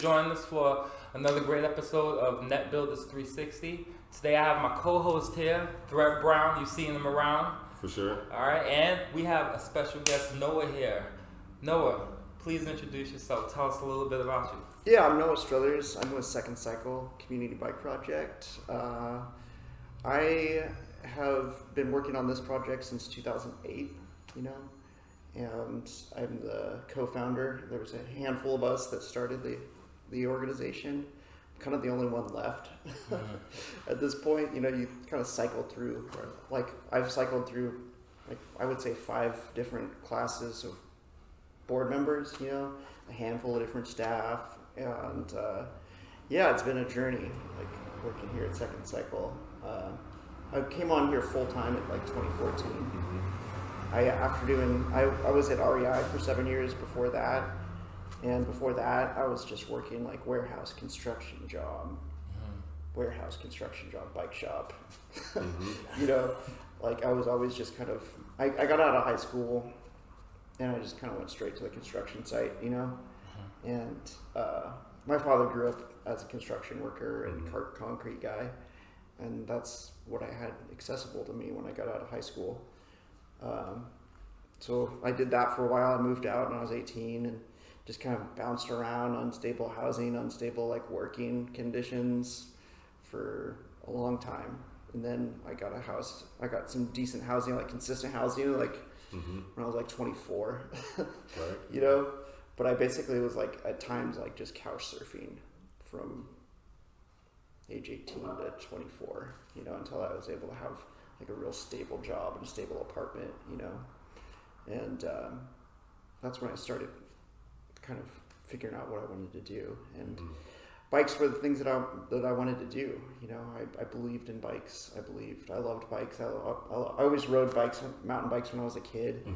joining us for another great episode of Net Builders 360. Today I have my co-host here, Brett Brown. You've seen him around. For sure. All right, and we have a special guest, Noah, here. Noah, please introduce yourself. Tell us a little bit about you. Yeah, I'm Noah Struthers. I'm with Second Cycle Community Bike Project. I have been working on this project since 2008, and I'm the co-founder. There was a handful of us that started the organization. I'm kind of the only one left at this point. You kind of cycle through, like I've cycled through, I would say 5 different classes of board members, a handful of different staff, and it's been a journey, working here at Second Cycle. I came on here full time at 2014. I was at REI for 7 years before that, and before that I was just working warehouse construction job, bike shop. I was always just I got out of high school and I just kind of went straight to the construction site, and my father grew up as a construction worker and concrete guy, and that's what I had accessible to me when I got out of high school. So I did that for a while. I moved out when I was 18 and just kind of bounced around, unstable housing, unstable working conditions for a long time. And then I got a house. I got some decent housing, consistent housing, when I was 24, right. But I basically was at times just couch surfing from age 18 to 24, until I was able to have a real stable job and a stable apartment, and that's when I started kind of figuring out what I wanted to do. And bikes were the things that I wanted to do. I believed in bikes. I loved bikes. I always rode bikes, mountain bikes, when I was a kid.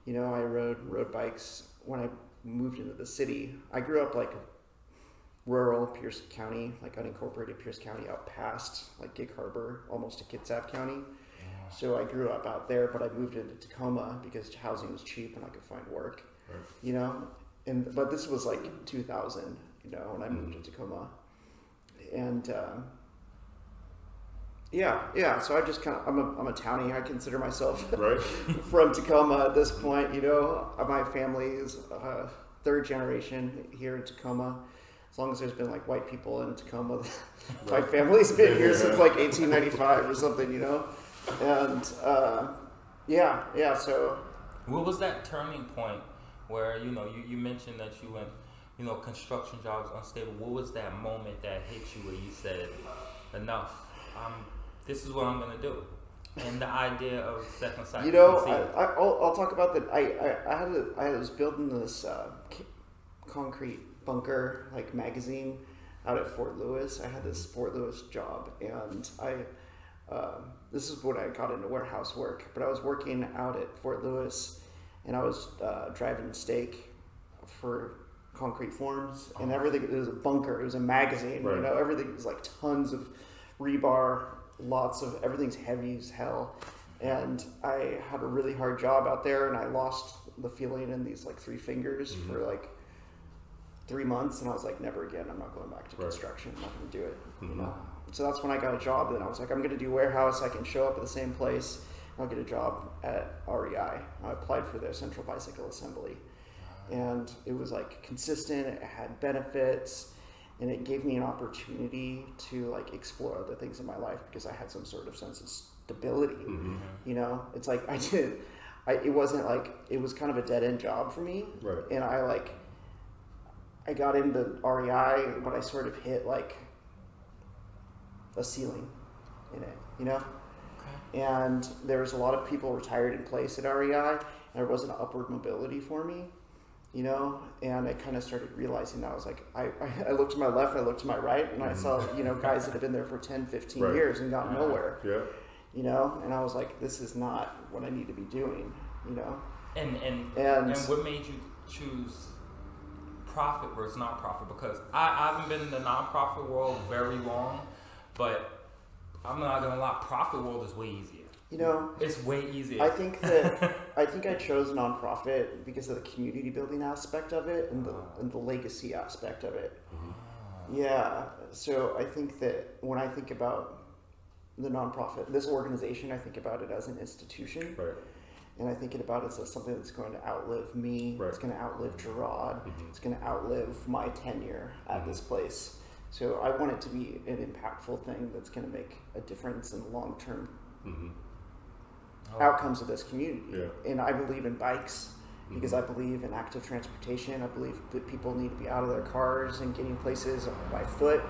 I rode bikes when I moved into the city. I grew up rural Pierce County, unincorporated Pierce County, out past Gig Harbor, almost to Kitsap County. So I grew up out there, but I moved into Tacoma because housing was cheap and I could find work. Right. But this was 2000, when I moved to Tacoma, and so I just I'm a townie. I consider myself right. from Tacoma at this point. My family is 3rd generation here in Tacoma. As long as there's been white people in Tacoma, my family's been here since 1895 or something, and so. What was that turning point where you mentioned that you went, construction jobs, unstable? What was that moment that hit you where you said, enough? This is what I'm gonna do, and the idea of Second Cycle. I'll talk about that. I was building this concrete bunker magazine out at Fort Lewis. I had this Fort Lewis job, and this is when I got into warehouse work. But I was working out at Fort Lewis, and I was driving stake for concrete forms, and everything. It was a bunker. It was a magazine. Right. Everything was tons of rebar, lots of everything's heavy as hell. And I had a really hard job out there, and I lost the feeling in these 3 fingers for 3 months, and I was never again. I'm not going back to construction. I'm not going to do it. So that's when I got a job. Then I was I'm going to do warehouse. I can show up at the same place. I'll get a job at REI. I applied for their central bicycle assembly, and it was consistent. It had benefits, and it gave me an opportunity to explore other things in my life because I had some sort of sense of stability. It's it wasn't it was kind of a dead end job for me, right. And I got into REI, but I sort of hit a ceiling in it, Okay. And there was a lot of people retired in place at REI, and there wasn't upward mobility for me, and I kind of started realizing that. I was I looked to my left, I looked to my right, and I saw, guys that had been there for 10, 15 right. years and got nowhere, yeah. And I was this is not what I need to be doing, And what made you choose profit versus non-profit? Because I haven't been in the non-profit world very long, but I'm not gonna lie, profit world is way easier. You know, It's way easier. I think I chose nonprofit because of the community building aspect of it and the legacy aspect of it. Yeah. So I think that when I think about the nonprofit, this organization, I think about it as an institution. Right. And I think about it as something that's going to outlive me. Right. It's going to outlive Gerard. It's going to outlive my tenure at this place. So I want it to be an impactful thing that's going to make a difference in the long-term outcomes of this community. Yeah. And I believe in bikes because I believe in active transportation. I believe that people need to be out of their cars and getting places by foot,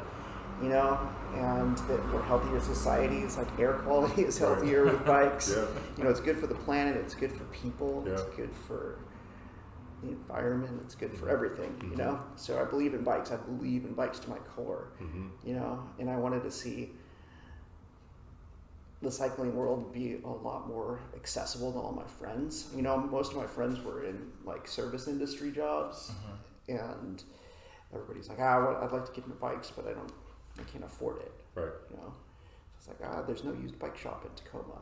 you know, and that we're healthier societies. Like air quality is healthier with bikes. Yeah. You know, it's good for the planet. It's good for people. Yeah. It's good for the environment. It's good for everything, you know. So I believe in bikes. I believe in bikes to my core, you know, and I wanted to see the cycling world be a lot more accessible to all my friends. You know, most of my friends were in like service industry jobs, and everybody's like, I'd like to get into bikes, but I can't afford it. Right. You know, it's like, there's no used bike shop in Tacoma.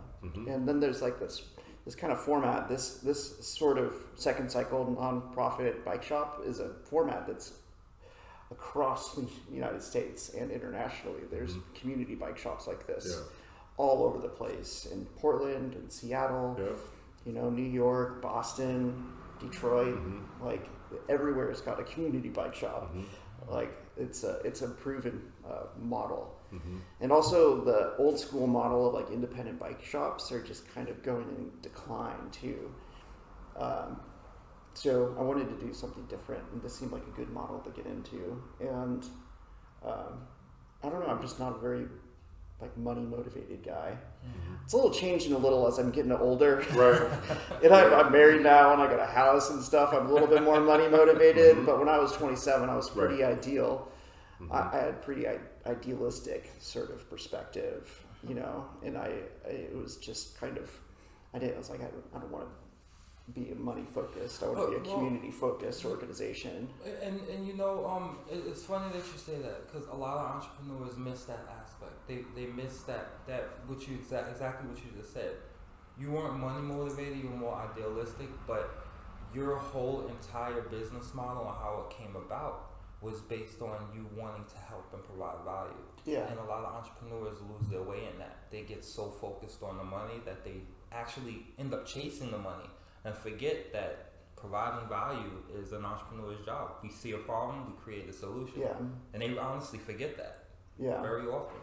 And then there's like this kind of format. This sort of second cycle nonprofit bike shop is a format that's across the United States and internationally. There's community bike shops like this all over the place in Portland and Seattle, you know, New York, Boston, Detroit, like everywhere has got a community bike shop. Like it's a proven model. And also the old school model of like independent bike shops are just kind of going in decline too. So I wanted to do something different, and this seemed like a good model to get into. And I don't know, I'm just not a very like money motivated guy. It's a little changing a little as I'm getting older. Right. And I'm married now and I got a house and stuff. I'm a little bit more money motivated. But when I was 27, I was pretty ideal. I had pretty idealistic sort of perspective, you know, and it was just kind of, I was like, I don't want to be money focused. I want to be a community focused organization. And you know, it's funny that you say that because a lot of entrepreneurs miss that aspect. They miss that what you exactly what you just said. You weren't money motivated. You were more idealistic, but your whole entire business model and how it came about was based on you wanting to help and provide value. Yeah. And a lot of entrepreneurs lose their way in that. They get so focused on the money that they actually end up chasing the money and forget that providing value is an entrepreneur's job. We see a problem, we create a solution. Yeah. And they honestly forget that. Yeah. Very often.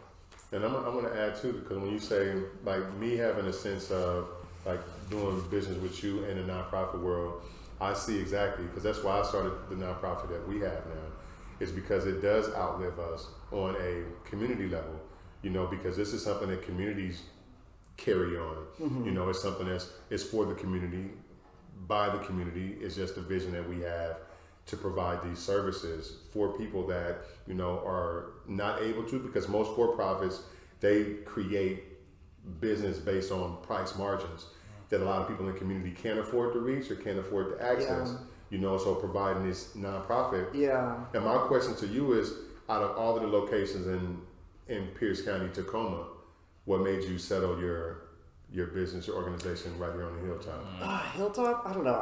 And I'm going to add too, because when you say like me having a sense of like doing business with you in the nonprofit world, I see exactly, because that's why I started the nonprofit that we have now, is because it does outlive us on a community level, you know, because this is something that communities carry on. You know, it's something it's for the community, by the community. It's just a vision that we have to provide these services for people that, you know, are not able to, because most for-profits, they create business based on price margins that a lot of people in the community can't afford to reach or can't afford to access, you know, so providing this nonprofit. Yeah. And my question to you is, out of all of the locations in Pierce County, Tacoma, what made you settle your business, your organization right here on the Hilltop? Hilltop? I don't know.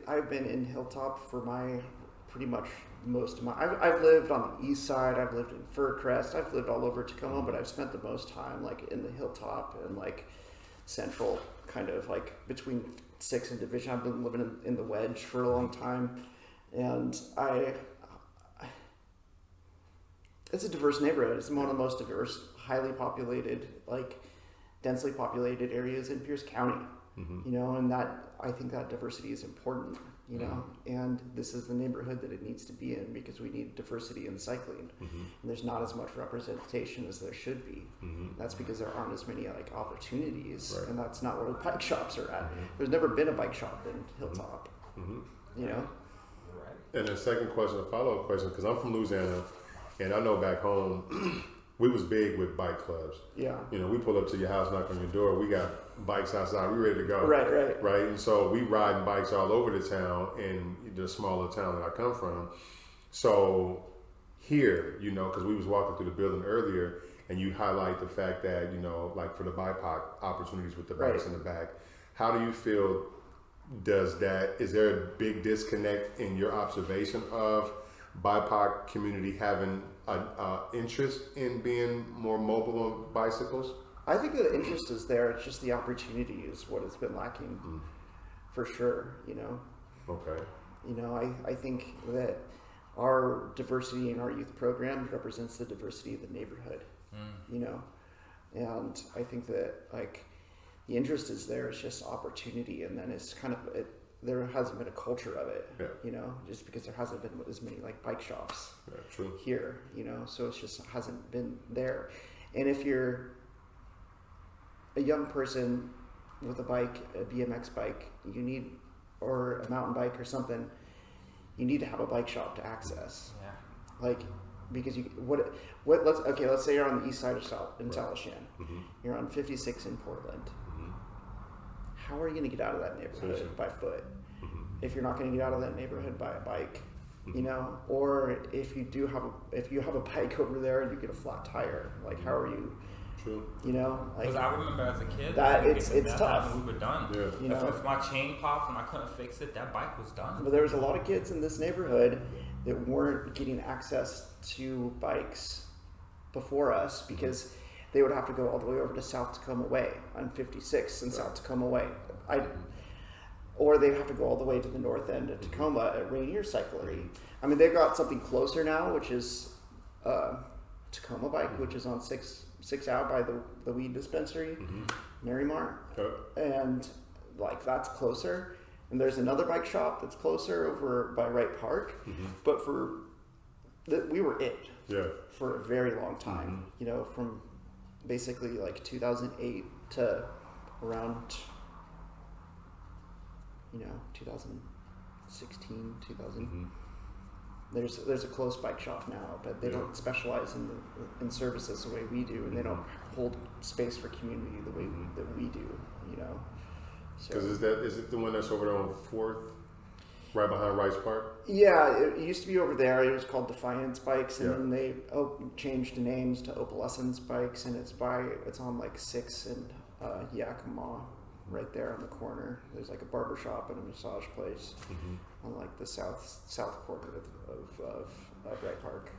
I've been in Hilltop for pretty much most of my, I've lived on the east side, I've lived in Fircrest, I've lived all over Tacoma, but I've spent the most time like in the Hilltop and like central, kind of like between 6th and Division. I've been living in the Wedge for a long time, and it's a diverse neighborhood. It's one of the most diverse, highly populated, like densely populated areas in Pierce County. You know, and I think that diversity is important, you know, and this is the neighborhood that it needs to be in because we need diversity in cycling. And there's not as much representation as there should be. That's because there aren't as many like opportunities, and that's not where the bike shops are at. There's never been a bike shop in Hilltop, you know. And the second question, a follow-up question, because I'm from Louisiana, and I know back home, we was big with bike clubs. Yeah. You know, we pull up to your house, knock on your door, we got bikes outside, we ready to go. Right. And so we riding bikes all over the town in the smaller town that I come from. So here, you know, because we was walking through the building earlier, and you highlight the fact that, you know, like for the BIPOC opportunities with the bikes in the back, how do you feel is there a big disconnect in your observation of BIPOC community having an interest in being more mobile on bicycles? I think the interest is there. It's just the opportunity is what has been lacking, for sure. You know. Okay. You know, I think that our diversity in our youth programs represents the diversity of the neighborhood. You know, and I think that like the interest is there. It's just opportunity, and then it's kind of there hasn't been a culture of it. Yeah. You know, just because there hasn't been as many like bike shops True. here. You know, so it's just hasn't been there. And if you're a young person with a bike, a BMX bike, or a mountain bike or something, you need to have a bike shop to access. Yeah. Like, because let's say you're on the east side of Salishan. You're on 56 in Portland. How are you going to get out of that neighborhood by foot? If you're not going to get out of that neighborhood by a bike, you know, or if you have a bike over there and you get a flat tire, like how are you? True. You know, like Because I remember as a kid, that if it's that tough. happened, we were done. Yeah. You know? If my chain popped and I couldn't fix it, that bike was done. But there was a lot of kids in this neighborhood that weren't getting access to bikes before us because they would have to go all the way over to South Tacoma Way on 56 and South Tacoma Way. Or they'd have to go all the way to the north end of Tacoma at Rainier Cyclery. I mean, they've got something closer now, which is Tacoma Bike, which is on 6 out by the weed dispensary, Marymar. And like that's closer. And there's another bike shop that's closer over by Wright Park. But we were it for a very long time. You know, from basically like 2008 to around 2016, 2000. There's a close bike shop now, but they don't specialize in services the way we do, and they don't hold space for community the way that we do. You know. Because is it the one that's over there on 4th, right behind Rice Park? Yeah, it used to be over there. It was called Defiance Bikes, and then they changed the names to Opalescence Bikes, and it's on like 6 and Yakima, right there on the corner. There's like a barber shop and a massage place on like the south corner of Wright Park.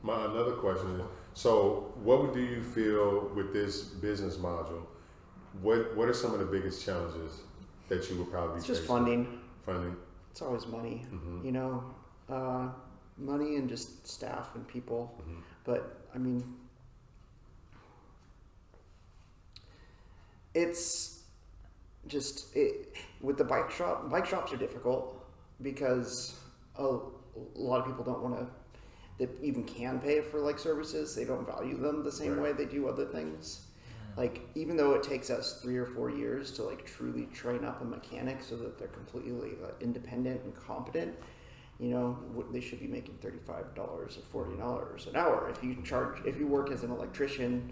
My another question is, so what do you feel with this business module? What are some of the biggest challenges that you would probably It's just face? funding. Funding. It's always money, you know, money and just staff and people. But I mean, it's just with the bike shop. Bike shops are difficult because a lot of people don't want to. That even can pay for like services. They don't value them the same way they do other things. Like, even though it takes us 3 or 4 years to like truly train up a mechanic so that they're completely independent and competent, you know, they should be making $35 or $40 an hour. If you work as an electrician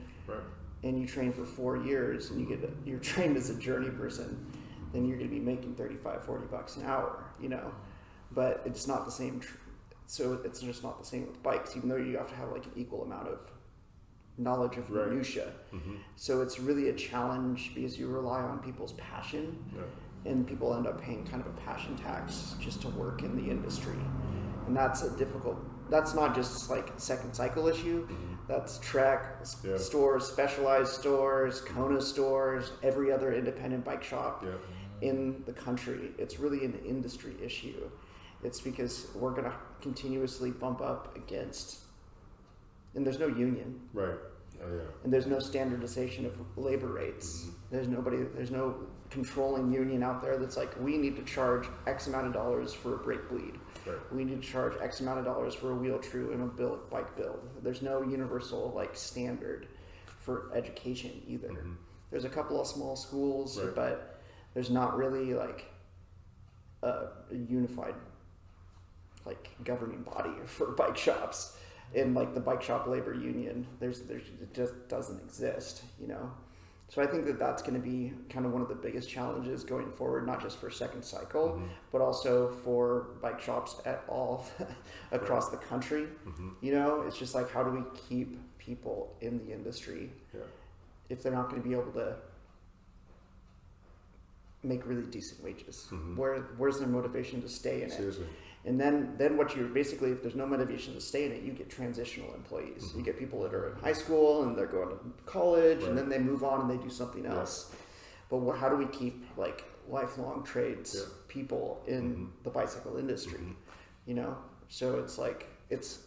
and you train for 4 years and you're trained as a journey person, then you're going to be making $35-$40 an hour, you know. But it's not the same. So it's just not the same with bikes, even though you have to have like an equal amount of knowledge of minutia. So it's really a challenge because you rely on people's passion, and people end up paying kind of a passion tax just to work in the industry, and that's not just like a second cycle issue. That's Trek stores, Specialized stores, Kona stores, every other independent bike shop in the country. It's really an industry issue. It's because we're going to continuously bump up against, and there's no union. And there's no standardization of labor rates. There's no controlling union out there that's like, we need to charge X amount of dollars for a brake bleed. We need to charge X amount of dollars for a wheel true and a bike build. There's no universal like standard for education either. There's a couple of small schools, but there's not really like a unified like governing body for bike shops. In like the bike shop labor union, it just doesn't exist, you know. So I think that that's going to be kind of one of the biggest challenges going forward, not just for Second Cycle, but also for bike shops at all across the country. You know, it's just like, how do we keep people in the industry if they're not going to be able to make really decent wages? Where's their motivation to stay in it? And then what you're basically, if there's no motivation to stay in it, you get transitional employees. You get people that are in high school and they're going to college, and then they move on and they do something else. But how do we keep like lifelong trades people in the bicycle industry? You know, so it's like it's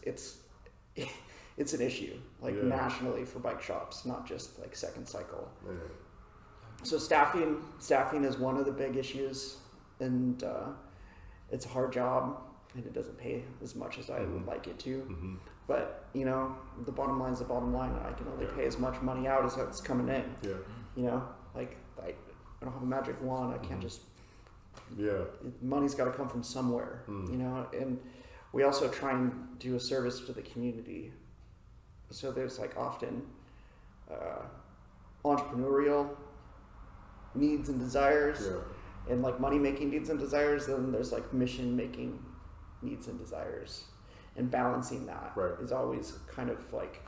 an issue like nationally for bike shops, not just like Second Cycle. So staffing is one of the big issues, and it's a hard job, and it doesn't pay as much as I would like it to. But, you know, the bottom line is the bottom line, and I can only pay as much money out as that's coming in. You know, like, I don't have a magic wand. I can't just... Money's got to come from somewhere, you know? And we also try and do a service to the community. So there's, like, often entrepreneurial needs and desires, and like money making needs and desires. Then there's like mission making needs and desires, and balancing that is always kind of like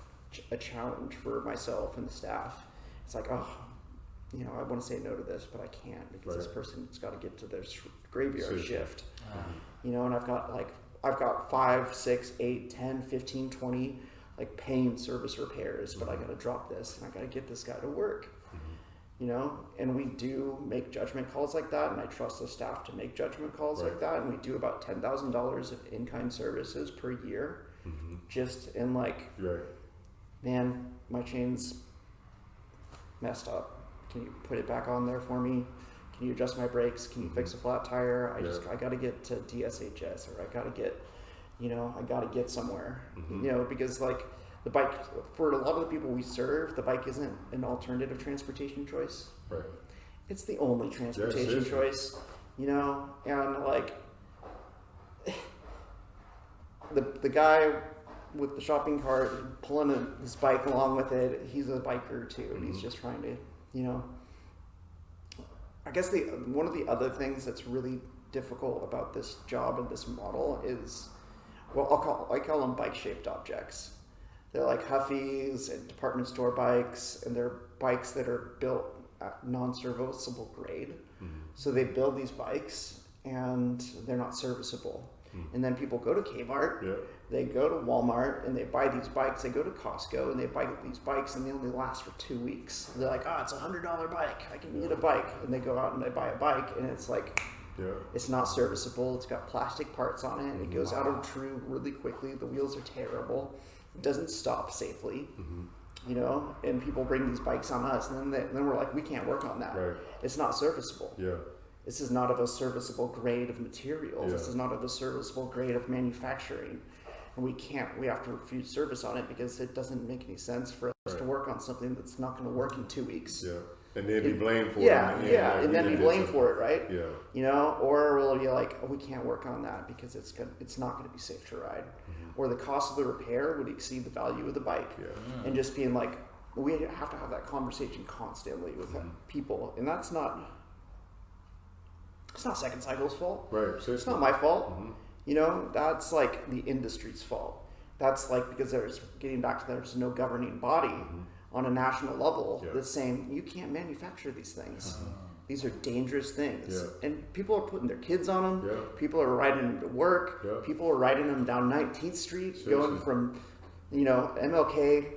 a challenge for myself and the staff. It's like, oh, you know, I want to say no to this, but I can't because this person's got to get to their graveyard shift. You know, and I've got 5, 6, 8, 10, 15, 20 like paying service repairs, but I got to drop this and I got to get this guy to work. You know, and we do make judgment calls like that, and I trust the staff to make judgment calls like that, and we do about $10,000 of in-kind services per year, just in like, man, my chain's messed up. Can you put it back on there for me? Can you adjust my brakes? Can you fix a flat tire? I got to get to DSHS, or I got to get, you know, I got to get somewhere, you know, because like, the bike, for a lot of the people we serve, the bike isn't an alternative transportation choice. It's the only transportation choice, you know? And like, the guy with the shopping cart pulling his bike along with it, he's a biker too, and he's just trying to, you know. I guess one of the other things that's really difficult about this job and this model is, well, I call them bike-shaped objects. They're like Huffies and department store bikes, and they're bikes that are built at non-serviceable grade. So they build these bikes, and they're not serviceable. And then people go to Kmart, they go to Walmart, and they buy these bikes. They go to Costco, and they buy these bikes, and they only last for 2 weeks. They're like, it's a $100 bike. I can get a bike. And they go out and they buy a bike, and it's like, it's not serviceable. It's got plastic parts on it. It goes out of true really quickly. The wheels are terrible. It doesn't stop safely, you know, and people bring these bikes on us, and then we're like, we can't work on that. It's not serviceable. This is not of a serviceable grade of material. This is not of a serviceable grade of manufacturing. And we have to refuse service on it because it doesn't make any sense for us to work on something that's not going to work in 2 weeks. And then be blamed for it. And then be blamed for it, right? You know, or we'll be like, we can't work on that because it's not going to be safe to ride. Or the cost of the repair would exceed the value of the bike. And just being like, we have to have that conversation constantly with people. And it's not Second Cycle's fault. It's not my fault. You know, that's like the industry's fault. That's like, because there's no governing body on a national level that's saying, you can't manufacture these things. These are dangerous things. And people are putting their kids on them. People are riding them to work. People are riding them down 19th Street, going from, you know, MLK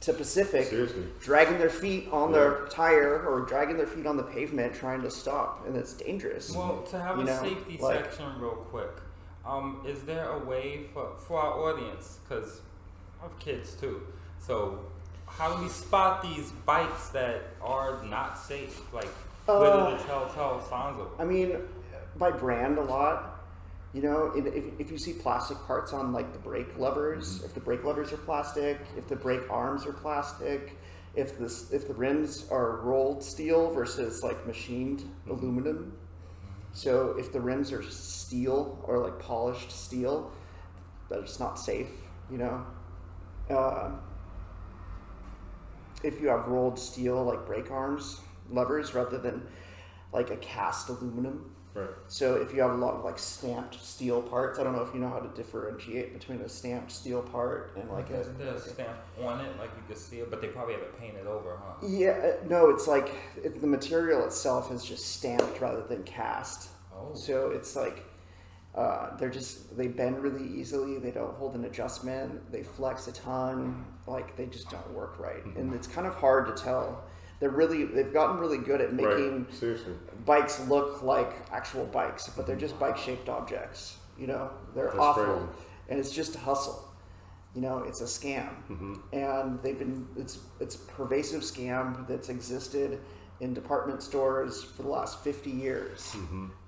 to Pacific, dragging their feet on their tire or dragging their feet on the pavement trying to stop. And it's dangerous. Well, to have a safety section real quick, is there a way for our audience, because I have kids too, so how do we spot these bikes that are not safe? Like, what are the telltale signs of them? I mean, by brand a lot. You know, if you see plastic parts on like the brake levers, if the brake levers are plastic, if the brake arms are plastic, if the rims are rolled steel versus like machined aluminum. So if the rims are steel or like polished steel, that's not safe. You know. if you have rolled steel like brake arms, levers, rather than like a cast aluminum. Right. So if you have a lot of like stamped steel parts, I don't know if you know how to differentiate between a stamped steel part and like There's a stamp on it, like you can see it, but they probably have it painted over, huh? Yeah, no, it's like the material itself is just stamped rather than cast. Oh. So it's like they bend really easily. They don't hold an adjustment. They flex a ton. Like they just don't work right, and it's kind of hard to tell. They've gotten really good at making bikes look like actual bikes, but they're just bike-shaped objects. You know, they're That's awful, crazy. and it's just a hustle. You know, it's a scam, and it's a pervasive scam that's existed in department stores for the last 50 years.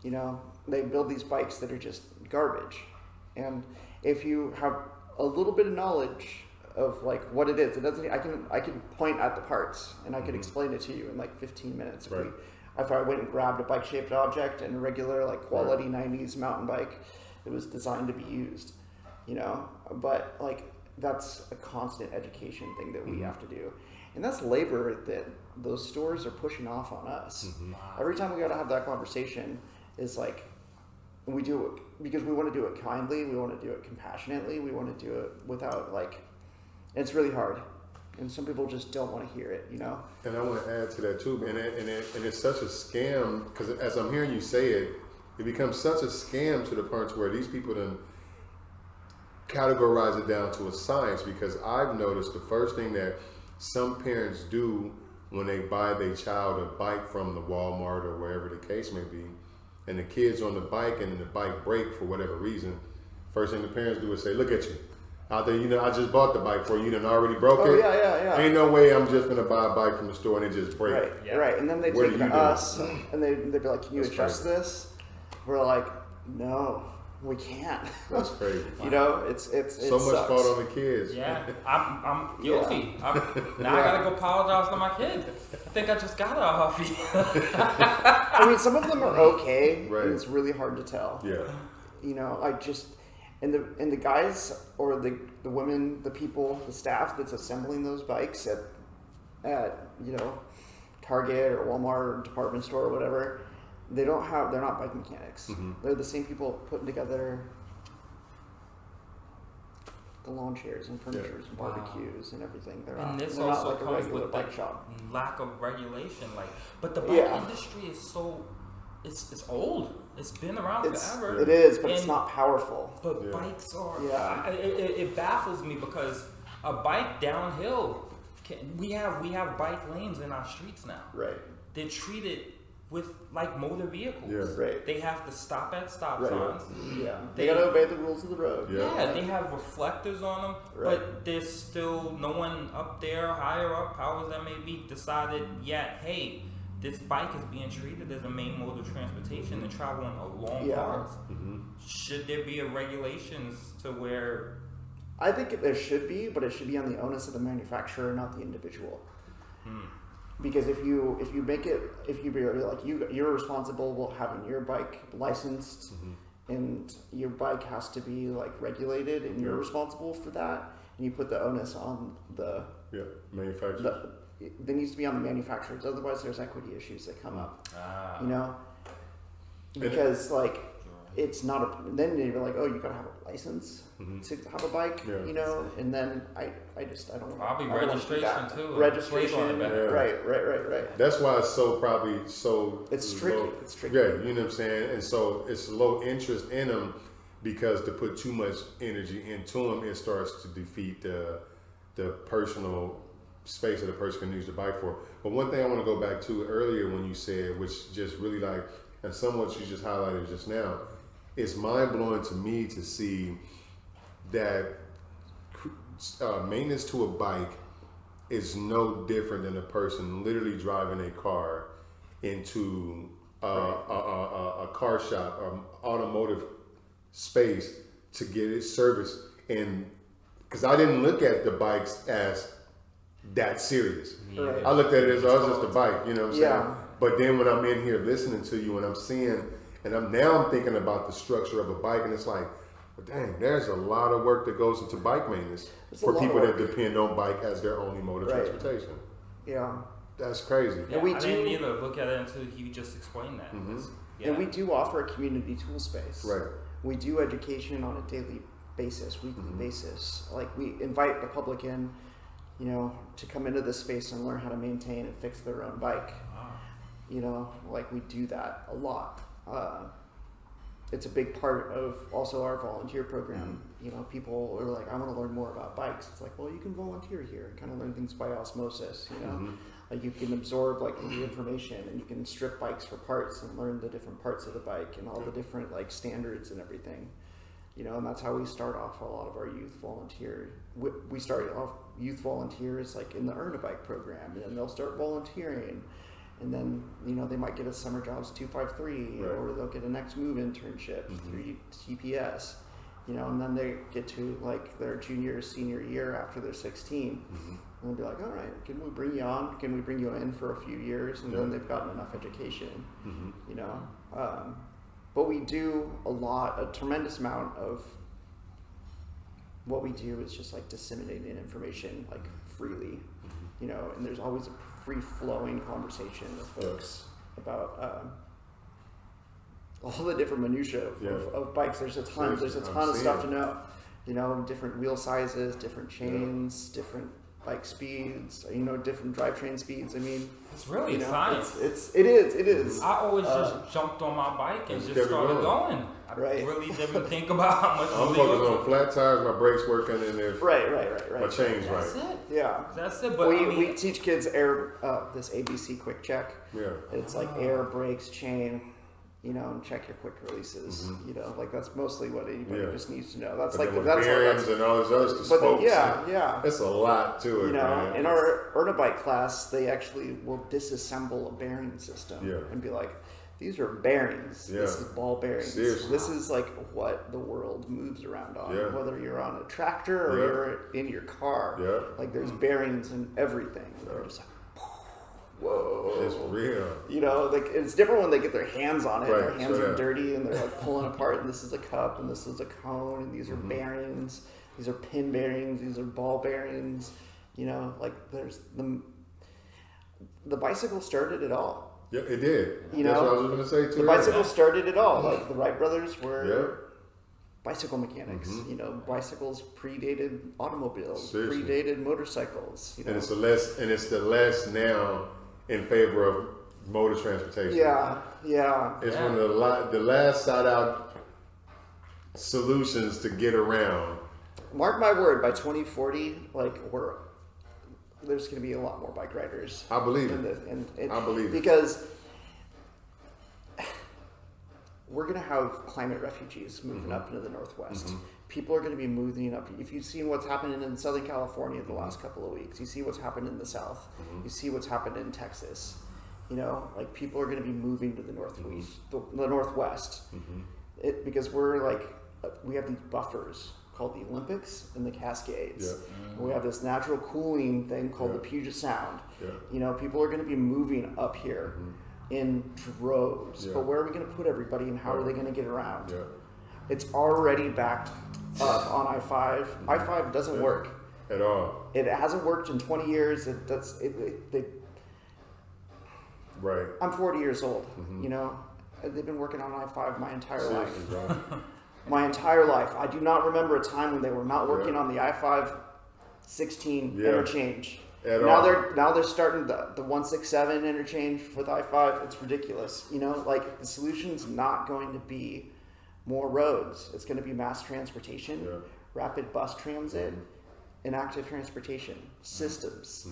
You know, they build these bikes that are just garbage, and if you have a little bit of knowledge of like what it is, it doesn't. I can point at the parts and I can explain it to you in like 15 minutes. Right. If I went and grabbed a bike-shaped object and a regular like quality 90s mountain bike that was designed to be used, you know, but like that's a constant education thing that we have to do, and that's labor that those stores are pushing off on us. Every time we got to have that conversation is like, we do it because we want to do it kindly, we want to do it compassionately, we want to do it without like. It's really hard, and some people just don't want to hear it, you know. And I want to add to that too, and it's such a scam because as I'm hearing you say it, it becomes such a scam to the point where these people then categorize it down to a science. Because I've noticed the first thing that some parents do when they buy their child a bike from the Walmart or wherever the case may be, and the kid's on the bike and the bike break for whatever reason, first thing the parents do is say, "Look at you. Out there, you know, I just bought the bike for you, done already broke it. Yeah. Ain't no way I'm just gonna buy a bike from the store and it just break." Right. And then they What take do it you to do? us, and they'd be like, "Can you That's adjust crazy. this?" We're like, "No, we can't." That's crazy. You know, it's So much sucks. fault on the kids. Yeah, I'm guilty. Now I gotta go apologize to my kid. I think I just got a Huffy. I mean, some of them are okay, Right. and it's really hard to tell. Yeah. You know, I just and the guys or the women, the people, the staff that's assembling those bikes at you know Target or Walmart or department store or whatever, they're not bike mechanics. They're the same people putting together the lawn chairs and furnitures and barbecues and everything. They're And not, this they're not also like a comes regular with bike the shop. lack of regulation. Like, but the bike Yeah. industry is so it's old. It's been around It forever. is, but it's And- not powerful. But Yeah. bikes are. Yeah. It baffles me because a bike downhill. We have bike lanes in our streets now. Right. They're treated with like motor vehicles. Yeah. Right. They have to stop at stop Right. signs. Yeah. They- They gotta obey the rules of the road. Yeah. Yeah, they have reflectors on them, Right. but there's still no one up there, higher up, powers that may be, decided yet, hey, this bike is being treated as a main mode of transportation and traveling along Yeah. parts. Should there be a regulations to where? I think there should be, but it should be on the onus of the manufacturer, not the individual. Because if you make it, if you be like you're responsible for having your bike licensed, and your bike has to be like regulated, and you're responsible for that, and you put the onus on Manufacturers. there needs to be on the manufacturers. Otherwise, there's equity issues that come up. You know, because like it's not a. Then you're like, oh, you gotta have a license to have a bike. Yeah. You know, and then I don't. Probably I don't wanna do registration that. too. Registration. Plate on the back. Yeah. Right. That's why it's so It's tricky. low. It's tricky. Yeah, you know what I'm saying? And so it's low interest in them because to put too much energy into them, it starts to defeat the personal space that a person can use the bike for. But one thing I want to go back to earlier when you said, which just really like, and somewhat you just highlighted just now, it's mind blowing to me to see that maintenance to a bike is no different than a person literally driving a car into a car shop or automotive space to get it serviced. And because I didn't look at the bikes as that serious. Right. I looked at it as, oh, it's just a bike, you know what I'm Yeah. saying? But then when I'm in here listening to you and I'm seeing, and I'm thinking about the structure of a bike, and it's like, well, dang, there's a lot of work that goes into bike maintenance There's a for lot of people that work. depend on bike as their only mode of Right. transportation. Yeah. That's crazy. Yeah, we I do- didn't either look at it until you just explained that. Yeah. And we do offer a community tool space. Right. We do education on a daily basis, weekly basis. Like we invite the public in, you know, to come into this space and learn how to maintain and fix their own bike. Wow. You know, like we do that a lot. It's a big part of also our volunteer program. You know, people are like, I want to learn more about bikes. It's like, well, you can volunteer here and kind of learn things by osmosis, you know? Like you can absorb like the information and you can strip bikes for parts and learn the different parts of the bike and all the different like standards and everything. You know, and that's how we start off a lot of our youth volunteer. We start off youth volunteers like in the Earn a Bike program, and then they'll start volunteering. And then, you know, they might get a Summer Jobs 253, Right. or they'll get a Next Move internship through TPS, you know, and then they get to like their junior, senior year after they're 16. And they'll be like, all right, can we bring you on? Can we bring you in for a few years? And then they've gotten enough education, you know. But we do a tremendous amount of what we do is just like disseminating information like freely, you know, and there's always a free flowing conversation with folks about all the different minutiae of bikes. There's a ton of stuff to know, you know, different wheel sizes, different chains, different bike speeds, you know, different drivetrain speeds. I mean, It's really you know, science. it is. I always just jumped on my bike and just kept started going. going. I Right. really didn't think about how much I'm really focused goes on flat tires, my brakes working, and there's Right. my chain's That's right. it. Yeah. That's it. But we, I mean, we teach kids this ABC quick check. Yeah. It's like air, brakes, chain, you know, and check your quick releases. You know, like that's mostly what anybody just needs to know. That's But like then that's with how bearings and all this other stuff, But spokes. yeah. It's a lot to it, You know, man. in our Earn a Bike class, they actually will disassemble a bearing system and be like, these are bearings. Yeah. This is ball bearings. Seriously. This is like what the world moves around on. Yeah. Whether you're on a tractor or Yeah. you're in your car. Yeah. Like there's bearings in everything. And they're just like, whoa. It's real. You know, like it's different when they get their hands on it. Right, Their hands sure, are yeah. dirty and they're like pulling apart. And this is a cup and this is a cone and these are bearings. These are pin bearings. These are ball bearings. You know, like there's the bicycle started it all. Yeah, it did. You That's know, what I was going to say too. The bicycle started it all. Like the Wright brothers were Yeah. bicycle mechanics. You know, bicycles predated automobiles, Seriously. predated motorcycles. You know? And it's the less now in favor of motor transportation. yeah. It's one of the last sought out solutions to get around. Mark my word, by 2040, like there's going to be a lot more bike riders. I believe it. I believe it. Because we're going to have climate refugees moving up into the Northwest. People are going to be moving up. If you've seen what's happening in Southern California the last couple of weeks, you see what's happened in the South. You see what's happened in Texas. You know, like people are going to be moving to the Northwest, the Northwest, because we have these buffers called the Olympics and the Cascades. We have this natural cooling thing called the Puget Sound. You know, people are going to be moving up here in droves. But where are we going to put everybody and how are they going to get around? It's already backed up on I-5. I-5 doesn't work at all. It hasn't worked in 20 years. Right. I'm 40 years old. You know, they've been working on I-5 my entire life. Seriously, bro. My entire life. I do not remember a time when they were not working on the I-5-16 interchange. Now they're starting the 167 interchange with I-5. It's ridiculous. You know, like the solution's not going to be more roads. It's going to be mass transportation, rapid bus transit, and active transportation systems.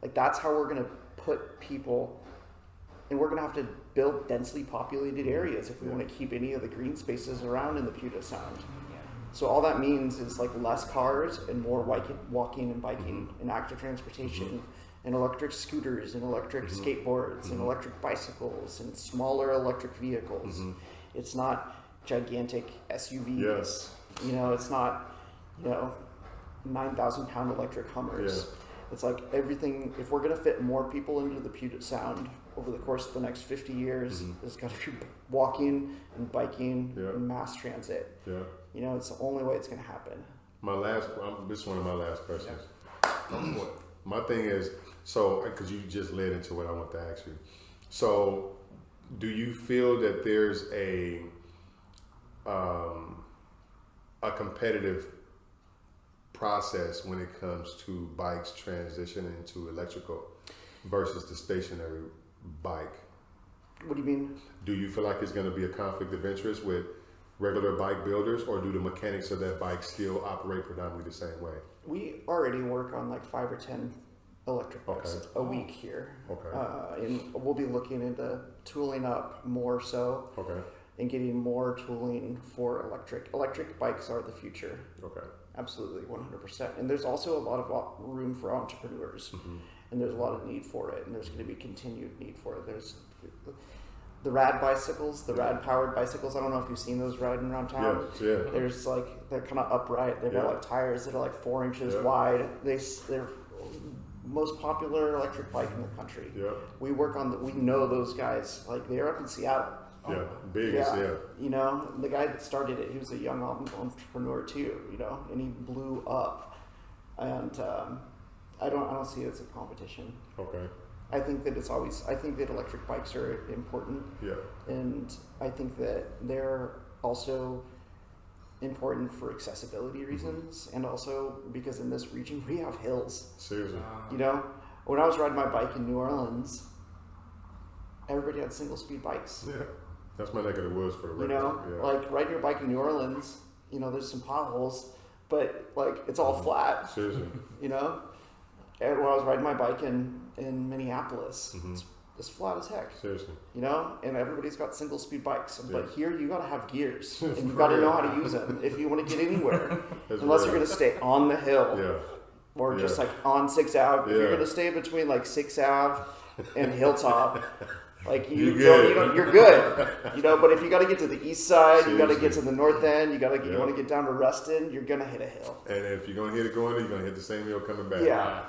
Like that's how we're going to put people. And we're going to have to build densely populated areas if we want to keep any of the green spaces around in the Puget Sound. So all that means is like less cars and more walking and biking and active transportation and electric scooters and electric skateboards and electric bicycles and smaller electric vehicles. It's not gigantic SUVs. You know, it's not, 9,000 pound electric Hummers. It's like everything, if we're going to fit more people into the Puget Sound over the course of the next 50 years, it's got to be walking and biking and mass transit. You know, it's the only way it's going to happen. This is one of my last questions. My thing is, so because you just led into what I want to ask you. So, do you feel that there's a competitive process when it comes to bikes transitioning to electrical versus the stationary bike? What do you mean? Do you feel like there's going to be a conflict of interest with regular bike builders, or do the mechanics of that bike still operate predominantly the same way? We already work on like 5 or 10 electric bikes a week here. Okay. And we'll be looking into tooling up more so. Okay. And getting more tooling for electric. Electric bikes are the future. Okay. Absolutely, 100%. And there's also a lot of room for entrepreneurs. Mm-hmm. And there's a lot of need for it. And there's going to be continued need for it. There's the rad bicycles, the rad powered bicycles. I don't know if you've seen those riding around town. Yeah. There's like, they're kind of upright. They've got like tires that are like 4 inches wide. They're most popular electric bike in the country. Yeah. We work on we know those guys. Like they're up in Seattle. Yeah. Biggest, yeah. You know, the guy that started it, he was a young entrepreneur too, you know, and he blew up. And I don't see it as a competition. Okay. I think that I think that electric bikes are important. Yeah. And I think that they're also important for accessibility reasons, and also because in this region we have hills. Seriously. You know, when I was riding my bike in New Orleans, everybody had single speed bikes. Yeah. That's my neck of the woods for the record. You know, like riding your bike in New Orleans, you know, there's some potholes, but like it's all flat. Seriously. You know, and when I was riding my bike in Minneapolis, it's flat as heck. Seriously. You know, and everybody's got single speed bikes, Yeah. but here you got to have gears, and you got to know how to use them if you want to get anywhere. Unless you're going to stay on the hill, or just like on 6th Ave. If you're going to stay between like 6th Ave and Hilltop. Like you're good, you know. But if you got to get to the east side, you got to get to the north end. You want to get down to Reston. You're gonna hit a hill. And if you're gonna hit it going, you're gonna hit the same hill coming back. Yeah.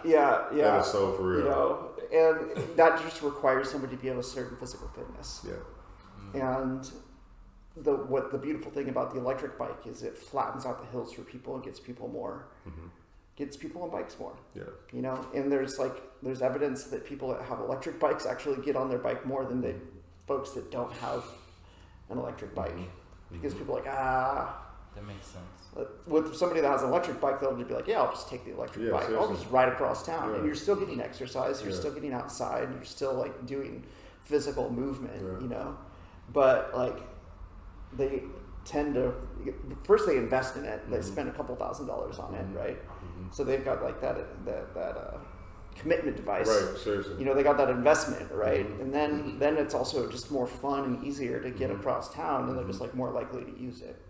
That is so for real. You know, and that just requires somebody to be of a certain physical fitness. Yeah. And the beautiful thing about the electric bike is it flattens out the hills for people and gets people on bikes more. Yeah. You know, and there's evidence that people that have electric bikes actually get on their bike more than the folks that don't have an electric bike. Because people are like, that makes sense. With somebody that has an electric bike, they'll just be like, yeah, I'll just take the electric bike. Seriously. I'll just ride across town. Yeah. And you're still getting exercise, you're still getting outside, you're still like doing physical movement, you know. But like they tend to first they invest in it, they spend a couple $1,000s on it, right? So they've got like that commitment device, Right, seriously. You know, they got that investment, right? And then it's also just more fun and easier to get across town, and they're just like more likely to use it.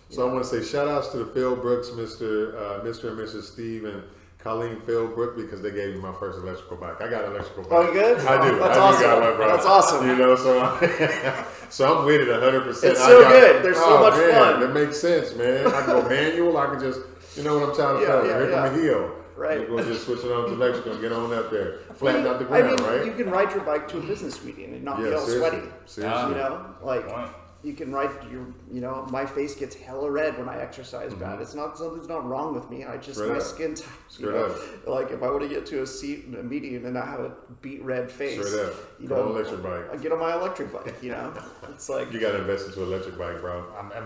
So I want to say shout outs to the Philbrooks, Mr. and Mrs. Steve and Colleen Philbrook, because they gave me my first electrical bike. I got an electrical bike. Oh, you good? I do. That's I awesome. do got one, bro. That's awesome. You know, so I'm with it 100%. It's so good. They're so much fun. That makes sense, man. I can go manual. I can just, you know what I'm trying to tell you. Here come the heel. Right. We'll just switch it on to electrical and get on up there. Flatten out the ground, right? You can ride your bike to a business meeting and not be all sweaty. Seriously. You know, like you can ride my face gets hella red when I exercise bad. It's not something's not wrong with me. I just my skin type. Like if I want to get to a meeting and I have a beet red face, electric bike. I get on my electric bike. You know, it's like you got to invest into an electric bike, bro. I'm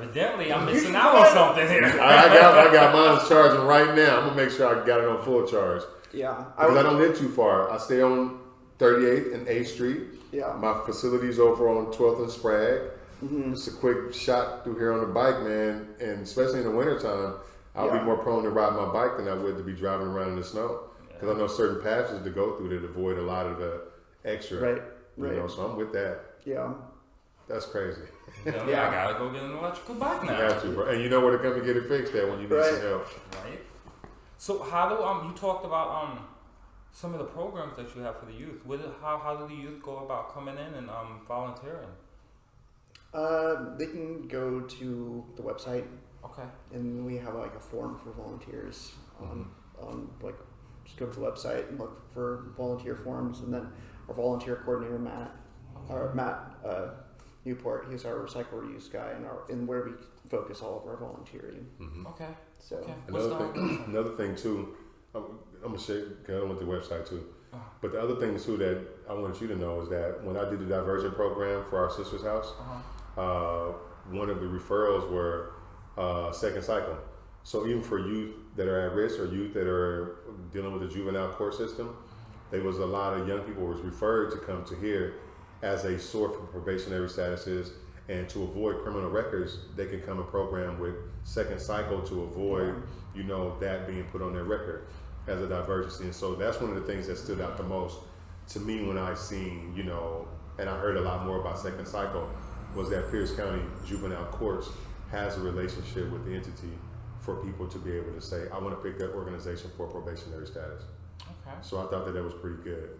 missing out on something here. I got mine charging right now. I'm gonna make sure I got it on full charge. Yeah, because I don't live too far. I stay on 38th and 8th Street. Yeah, my facility's over on 12th and Sprague. It's a quick shot through here on the bike, man, and especially in the wintertime, I'll be more prone to ride my bike than I would to be driving around in the snow, because I know certain passages to go through that avoid a lot of the extra. Right. You know, so I'm with that. Yeah. That's crazy. I gotta go get an electrical bike now. You got to, bro. And you know where to come and get it fixed at when you need some help. Right. So how do you talked about some of the programs that you have for the youth? How do the youth go about coming in and volunteering? They can go to the website. Okay. And we have like a form for volunteers. Like just go to the website and look for volunteer forms, and then our volunteer coordinator Matt Newport, he's our recycle reuse guy, and where we focus all of our volunteering. Okay. So another thing too, I'm gonna share. Cause I went to the website too. But the other thing too that I wanted you to know is that when I did the diversion program for our sister's house, one of the referrals were second cycle. So even for youth that are at risk or youth that are dealing with the juvenile court system, there was a lot of young people who was referred to come to here as a source for probationary statuses, and to avoid criminal records, they can come and program with second cycle to avoid, you know, that being put on their record as a divergency. And so that's one of the things that stood out the most to me when I seen, you know, and I heard a lot more about second cycle, was that Pierce County Juvenile Courts has a relationship with the entity for people to be able to say, I want to pick that organization for probationary status. Okay. So I thought that was pretty good.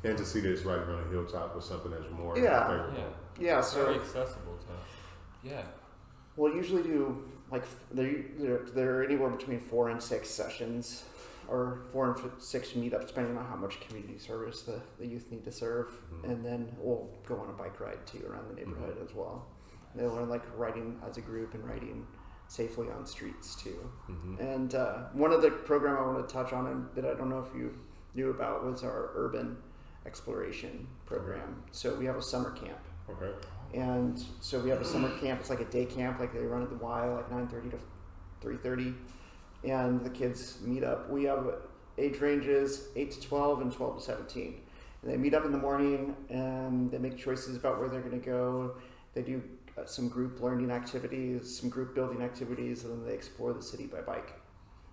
And to see that it's right here on a hilltop with something that's more Yeah. favorable. Yeah, It's so very accessible to. Yeah. we'll usually do like they're anywhere between 4 and 6 sessions, or 4 and 6 meetups, depending on how much community service the youth need to serve. And then we'll go on a bike ride too around the neighborhood as well. They learn like riding as a group and riding safely on streets too. And one of the program I want to touch on, and that I don't know if you knew about, was our urban exploration program. So we have a summer camp. Okay. And so we have a summer camp. It's like a day camp, like they run at the Y, like 9:30 to 3:30, and the kids meet up. We have age ranges 8 to 12 and 12 to 17. And they meet up in the morning and they make choices about where they're going to go. They do some group learning activities, some group building activities, and then they explore the city by bike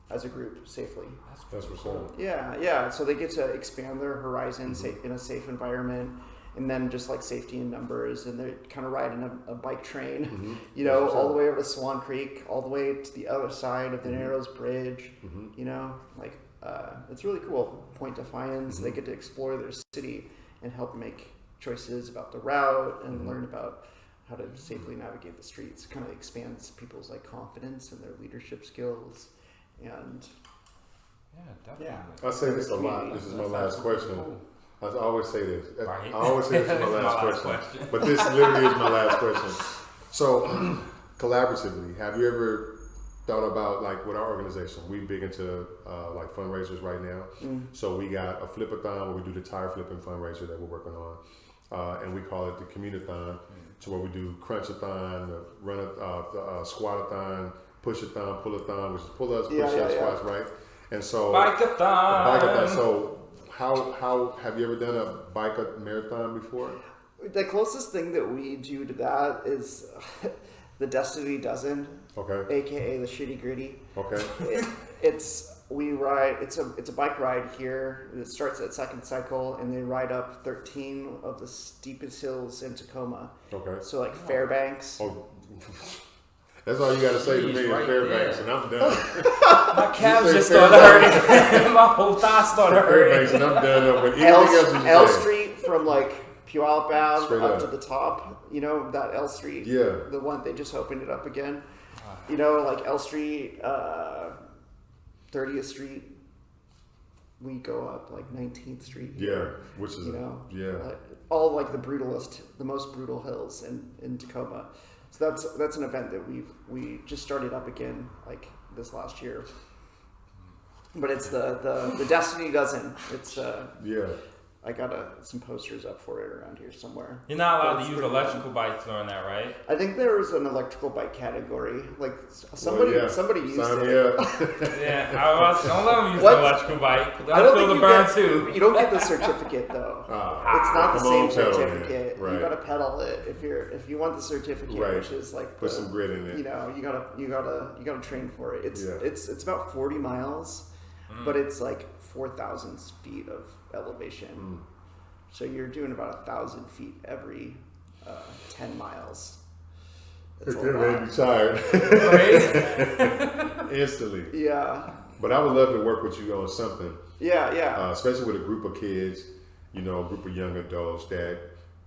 as a group safely. That's what's up. Yeah. So they get to expand their horizon in a safe environment. And then just like safety in numbers, and they're kind of riding a bike train, you know, all the way over to Swan Creek, all the way to the other side of the Narrows Bridge, you know, like it's really cool. Point Defiance, they get to explore their city and help make choices about the route and learn about how to safely navigate the streets. Kind of expands people's like confidence and their leadership skills. And Yeah, definitely. Yeah. I say this a lot. This is my last question. Cool. I always say this. Right. I always say this is my last question. But this literally is my last question. So, collaboratively, have you ever thought about, like, with our organization, we big into like fundraisers right now. So we got a flip-a-thon where we do the tire flipping fundraiser that we're working on, and we call it the community-thon, to where we do crunch-a-thon, the squat-a-thon, push-a-thon, pull-a-thon, which is pull-ups, push-ups, squats, right? And so Bike-a-thon. So how have you ever done a bike marathon before? The closest thing that we do to that is the Destiny Dozen, Okay. aka the Shitty Gritty. Okay. It's a bike ride here. It starts at Second Cycle, and they ride up 13 of the steepest hills in Tacoma. Okay. So like Fairbanks. Oh, that's all you got to say to me is Right Fairbanks, there. and I'm done. My calves say just started hurting. My whole thigh started Fairbanks, hurting. and I'm done. With anything else you L say. Street from like Puyallup Ave Straight up up. to the top. You know that L Street. Yeah. The one they just opened it up again. You know, like L Street, 30th Street. We go up like 19th Street. Yeah, which is You know, yeah. like, all like the most brutal hills in Tacoma. So that's an event that we just started up again like this last year. But it's the Destiny Dozen. It's Yeah. I got some posters up for it around here somewhere. You're not allowed That's to use pretty electrical bikes during that, right? I think there was an electrical bike category. Like somebody used Sign it. me up. Yeah, don't let them use What? the electrical bike. Let I them don't feel think the you burn get. too. You don't get the certificate though. It's not the come same on, pedal it. certificate. Right. You gotta pedal it if you want the certificate, Right. which is like Put some grit in it. You know, you gotta train for it. Yeah. It's about 40 miles, but it's like 4,000 feet of elevation. So you're doing about 1,000 feet every 10 miles. It's It a made lot. me tired Right? instantly. Yeah, But I would love to work with you on something, yeah. especially with a group of kids, you know, a group of young adults that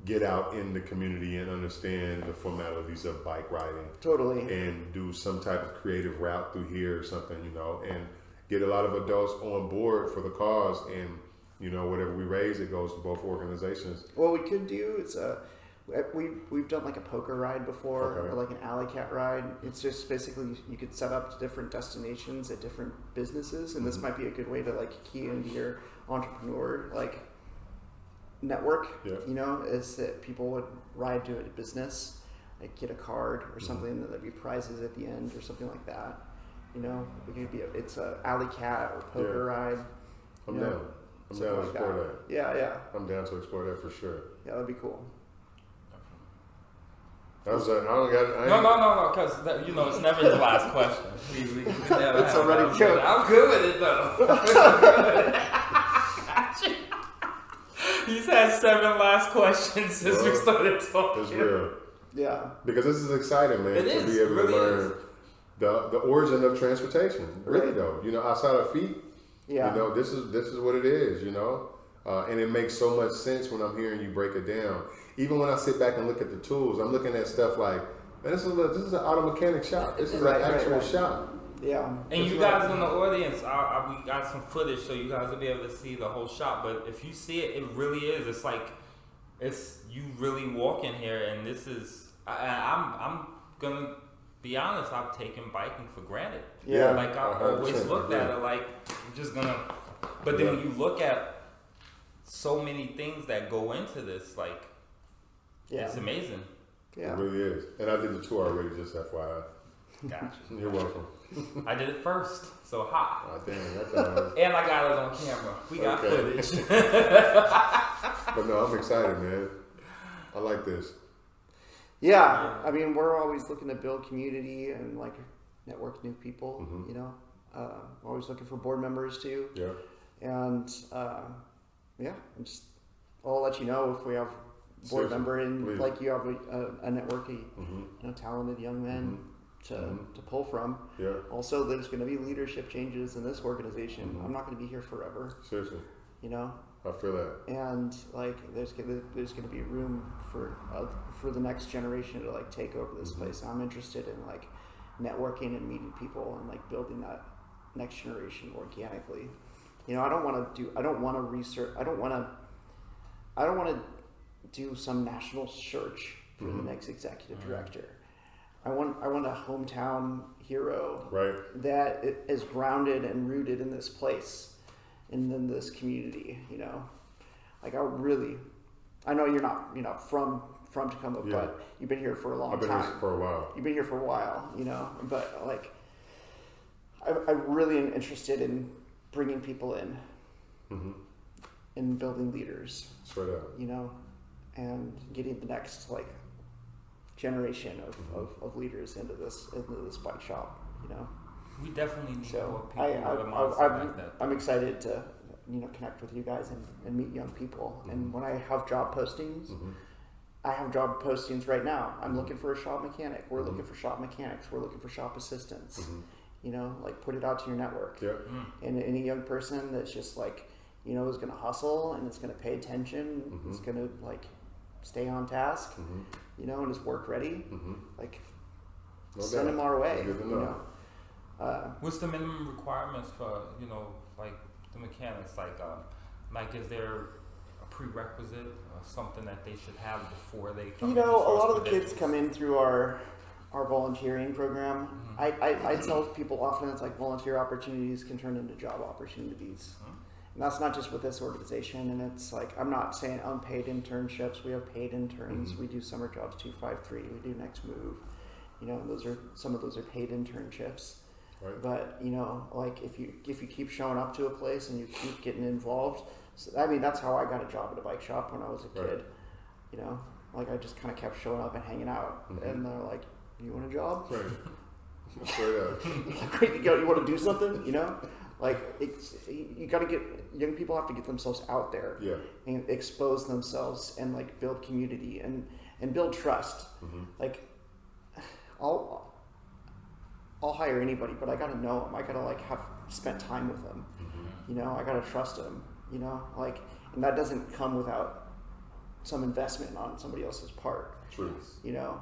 get out in the community and understand the formalities of bike riding. Totally. And do some type of creative route through here or something, you know, and get a lot of adults on board for the cause. And, you know, whatever we raise, it goes to both organizations. What we could do is We've done like a poker ride before, Okay. or like an alley cat ride. It's just basically you could set up different destinations at different businesses, and this might be a good way to like key into your entrepreneur like network. Yeah. You know, is that people would ride to a business, like get a card or something, and there'd be prizes at the end or something like that. You know, it could be it's a alley cat or poker ride. I'm you know, down. I'm something down to like explore that. that. Yeah. I'm down to explore that for sure. Yeah, that'd be cool. That was I don't got. No, because you know it's never the last question. We never It's have already those. killed. I'm good with it though. He's had 7 last questions since we started talking. It's real. Yeah. Because this is exciting, man, It to is. be able It really to learn the origin of transportation. Really Right. though. You know, outside of feet, Yeah. you know, this is what it is, you know. And it makes so much sense when I'm hearing you break it down. Even when I sit back and look at the tools, I'm looking at stuff like, man, this is an auto mechanic shop. This is Right, an actual right. shop. Yeah. And you guys in the audience, we got some footage, so you guys will be able to see the whole shop. But if you see it, it really is. It's like you really walk in here, and this is. I'm gonna be honest. I've taken biking for granted. Yeah. Like I 100% always looked at agree. it like I'm just gonna. But then when you look at so many things that go into this, like Yeah. it's amazing. Yeah. It really is. And I did the tour already, just FYI. Gotcha. You're welcome. I did it first, so ha. Oh, damn, that thing. And I got it on camera. We got Okay. footage. But no, I'm excited, man. I like this. Yeah. I mean, we're always looking to build community and like network new people, Mhm. you know. We're always looking for board members too. Yeah. And I'll let you know if we have board Seriously, member and please. like you have a network of Mm-hmm. talented young men to pull from. Yeah. Also, there's going to be leadership changes in this organization. Mhm. I'm not going to be here forever, Seriously. you know. I feel that. And like there's gonna be room for the next generation to like take over this place. I'm interested in like networking and meeting people and like building that next generation organically. You know, I don't want to do some national search for the next executive director. I want a hometown hero Right. that is grounded and rooted in this place and in this community, you know. Like I know you're not from Tacoma, Yeah. but you've been here for a long I've been time. here for a while. You've been here for a while, you know. But like, I really am interested in bringing people in Mm-hmm. and building leaders, Straight up. you know, and getting the next like generation of leaders into this bike shop, you know. We definitely need more So people with a mindset like that. I'm excited to connect with you guys and meet young people. And when I have job postings, I have job postings right now. I'm looking for a shop mechanic. We're looking for shop mechanics. We're looking for shop assistants. You know, like put it out to your network. Yeah. And any young person that's just like, you know, is going to hustle and is going to pay attention, is going to like stay on task, you know, and is work ready. Like, No send doubt. them our way. That's good to You know. know? What's the minimum requirements for like the mechanics? Like is there a prerequisite or something that they should have before they come? You in know, as a far as lot of the kids credentials? come in through our volunteering program. I tell people often it's like volunteer opportunities can turn into job opportunities. And that's not just with this organization. And it's like, I'm not saying unpaid internships. We have paid interns. We do summer jobs 253. We do Next Move. You know, some of those are paid internships. Right. But you know, like if you keep showing up to a place and you keep getting involved, so, I mean that's how I got a job at a bike shop when I was a kid. Right. You know, like I just kind of kept showing up and hanging out, and they're like, "You want a job? Right. Straight up. Great, you want to do something? You know, like you got to get young people have to get themselves out there Yeah. and expose themselves and like build community and build trust. Like I'll hire anybody, but I gotta know them. I gotta like have spent time with them. You know, I gotta trust them. You know, like, and that doesn't come without some investment on somebody else's part. True. You know,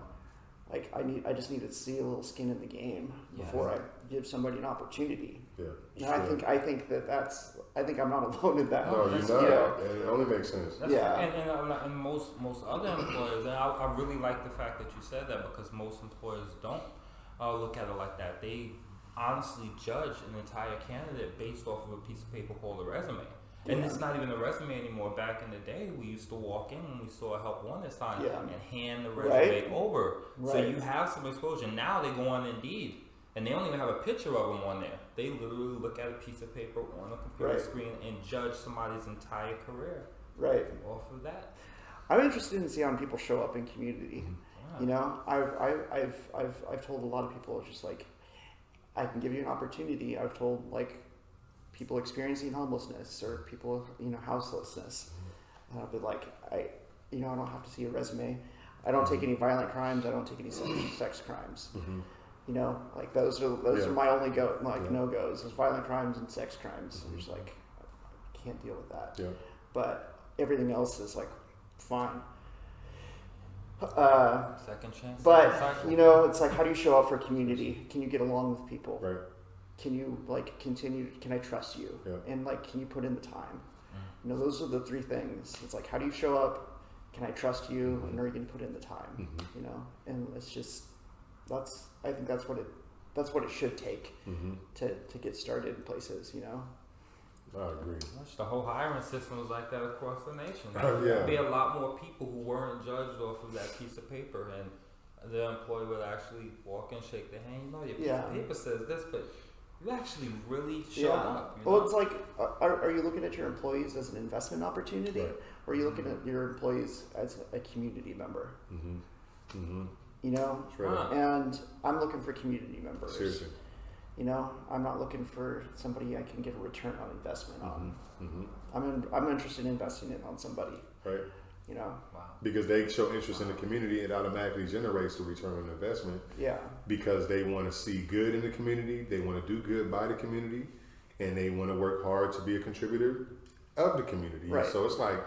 like I just need to see a little skin in the game Yes. before I give somebody an opportunity. Yeah. And I think that's I think I'm not alone in that. No, you're that's- not. yeah. And it only makes sense. That's Yeah. and most other employers, and I really like the fact that you said that, because most employers don't look at it like that. They honestly judge an entire candidate based off of a piece of paper called a resume. And Yeah. it's not even a resume anymore. Back in the day, we used to walk in when we saw a help wanted sign Yeah. and hand the resume Right. over. So Right. you have some exposure. Now they go on Indeed, and they don't even have a picture of them on there. They literally look at a piece of paper on a computer Right. screen and judge somebody's entire career Right. off of that. I'm interested in seeing how people show up in community. Wow. You know, I've told a lot of people, just like, I can give you an opportunity. I've told like people experiencing homelessness or people, you know, houselessness. And I'll be like, I don't have to see a resume. I don't take any violent crimes. I don't take any sex crimes. Mm-hmm. You know, like those Yeah. are my only Yeah. no goes is violent crimes and sex crimes. I'm just like, I can't deal with that. Yeah. But everything else is like fine. Second chance. second But cycle. you know, it's like, how do you show up for community? Can you get along with people? Right. Can you like continue? Can I trust you? Yeah. And like, can you put in the time? You know, those are the three things. It's like, how do you show up? Can I trust you? And are you going to put in the time? Mm-hmm. You know, and it's just I think that's what it should take Mm-hmm. to get started in places. You know. I agree. Gosh, the whole hiring system was like that across the nation. Oh, yeah. There'd be a lot more people who weren't judged off of that piece of paper, and the employee would actually walk and shake their hand. You know, your piece Yeah. of paper says this, but you actually really showed up. You know? Well, it's like, are you looking at your employees as an investment opportunity, Right. or are you looking at your employees as a community member? Mm-hmm. Mm-hmm. You know, Straight up. and I'm looking for community members. Seriously. You know, I'm not looking for somebody I can get a return on investment on. Mm-hmm. I'm interested in investing in on somebody. Right. You know, Wow. Because they show interest in the community, it automatically generates the return on investment yeah, because they want to see good in the community, they want to do good by the community, and they want to work hard to be a contributor of the community. Right. So it's like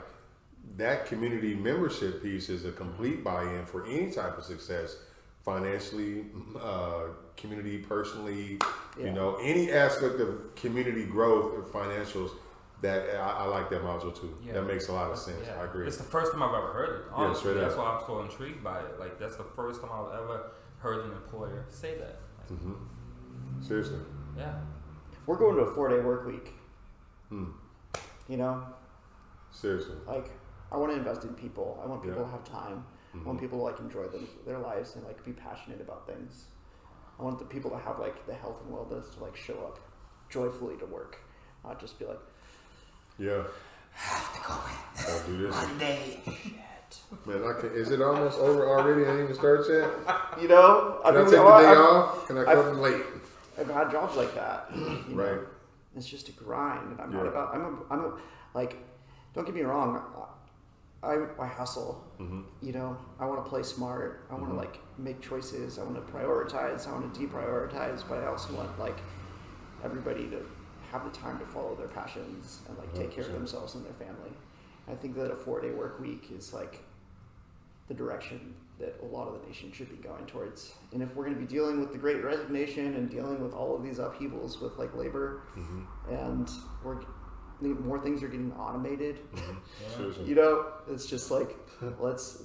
that community membership piece is a complete buy-in for any type of success, financially, community, personally, Yeah. you know, any aspect of community growth or financials. That I like that module too. Yeah. That makes a lot of sense. Yeah. I agree. It's the first time I've ever heard it. Yeah, Honestly, straight that's up. why I'm so intrigued by it. Like, that's the first time I've ever heard an employer say that. Like, Mm-hmm. Seriously. yeah. we're going to a 4-day work week. Hmm. You know, Seriously. like I want to invest in people. I want people Yeah. to have time. I Mhm. want people to like enjoy their lives and like be passionate about things. I want the people to have like the health and wellness to like show up joyfully to work, not just be like, Yeah. Have to go in. I'll do this. Monday. Man, is it almost over already? I didn't even start yet. you know, Can I take the day off? Can I I've- come late? I've had jobs like that. You know? Right. It's just a grind, and I'm not Yeah. about. I'm a like. Don't get me wrong. I hustle. Mm-hmm. You know, I want to play smart. I want to like make choices. I want to prioritize. I want to deprioritize. But I also want like everybody to have the time to follow their passions and like take care of 100%. themselves and their family. I think that a 4-day work week is like the direction that a lot of the nation should be going towards. And if we're going to be dealing with the Great Resignation and dealing with all of these upheavals with like labor, Mm-hmm. and more things are getting automated, Yeah. Seriously. you know, it's just like let's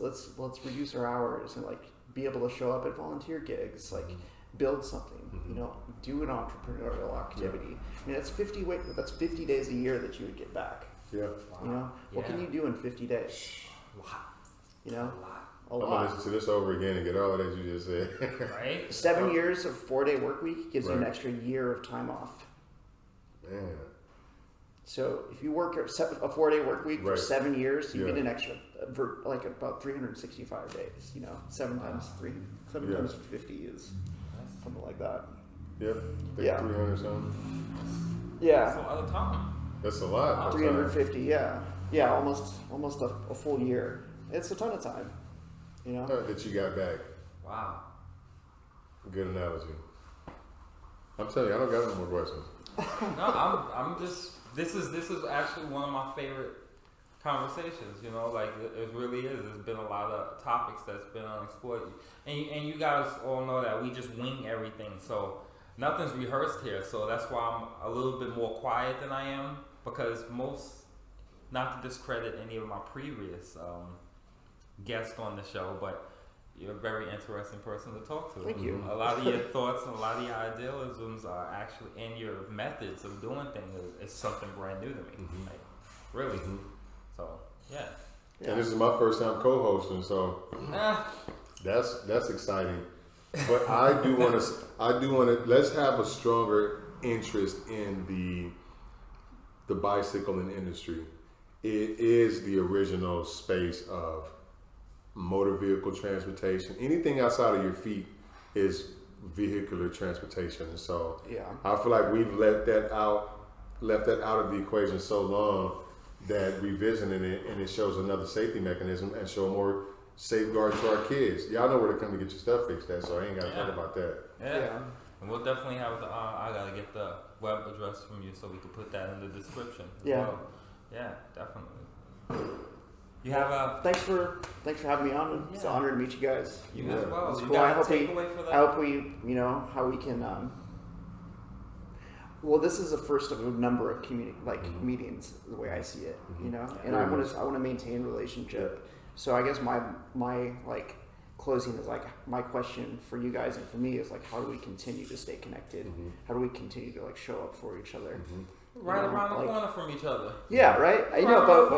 reduce our hours and like be able to show up at volunteer gigs, like build something, you know, do an entrepreneurial activity. I mean, that's 50 days a year that you would get back. Yeah. You know, what can Yeah. you do in 50 days? A lot. You know, a I'm gonna lot. listen to this over again and get all of that you just said. Right? 7 years of 4-day work week gives you an Right. extra year of time off. Man. So if you work a 4-day work week for Right. 7 years, you Yeah. get an extra, like about 365 days. You know, 7 times 7 Yeah. times 50 is something like that. Yep. I think Yeah. 300 something. That's a Yeah, lot of time. That's a lot. 350. Yeah, almost a full year. It's a ton of time. You know. That you got back. Wow. Good analogy. I'm telling you, I don't got no more questions. No, I'm just. This is actually one of my favorite conversations. You know, like it really is. There's been a lot of topics that's been unexplored, and you guys all know that we just wing everything. So nothing's rehearsed here, so that's why I'm a little bit more quiet than I am, because not to discredit any of my previous guests on the show, but you're a very interesting person to talk to. Thank you. A lot of your thoughts and a lot of your idealisms are actually, and your methods of doing things is something brand new to me. Like, really. So, yeah. And this is my first time co-hosting, so that's exciting. But I do want to. Let's have a stronger interest in the bicycling industry. It is the original space of motor vehicle transportation. Anything outside of your feet is vehicular transportation. So I feel like we've left that out of the equation so long that revisiting it, and it shows another safety mechanism and show more safeguard to our kids. Y'all know where to come to get your stuff fixed at, so I ain't got to talk about that. Yeah. And we'll definitely have I gotta get the web address from you so we can put that in the description. Yeah. Well. Yeah, definitely. You have thanks for having me on. It's an honor to meet you guys. You as well. It's You cool. got I a hope takeaway for that? how we can. Well, this is the first of a number of meetings, the way I see it. And I want to maintain a relationship. So I guess my closing is my question for you guys and for me is how do we continue to stay connected? How do we continue to show up for each other? Right around the corner from each other. Yeah, right. I know, but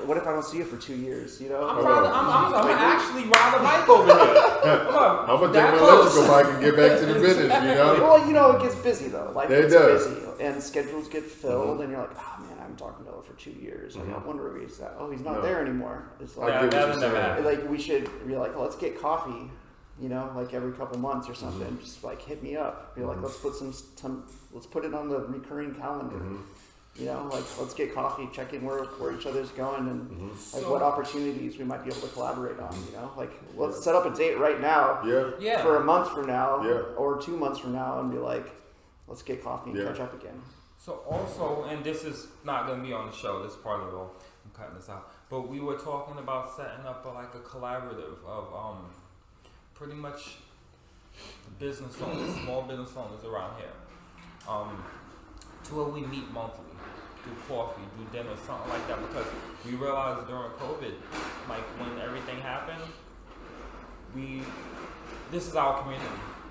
what if I don't see you for 2 years? I'm gonna actually ride a bike over here. I'm gonna take my electrical bike and get back to the business. Well, it gets busy though. Life gets busy, and schedules get filled, and you're like, oh man, I'm talking to Noah for 2 years. I wonder where he's at. Oh, he's not there anymore. It's we should be well, let's get coffee. Every couple months or something, just hit me up. Be let's put it on the recurring calendar. Let's get coffee, check in where each other's going, and what opportunities we might be able to collaborate on. Let's set up a date right now. For a month from now, or 2 months from now, and be let's get coffee and catch up again. So also, and this is not going to be on the show. This part of it, I'm cutting this out. But we were talking about setting up a collaborative of pretty much business owners, small business owners around here, to where we meet monthly, do coffee, do dinner, something like that, because we realized during COVID, when everything happened, this is our community.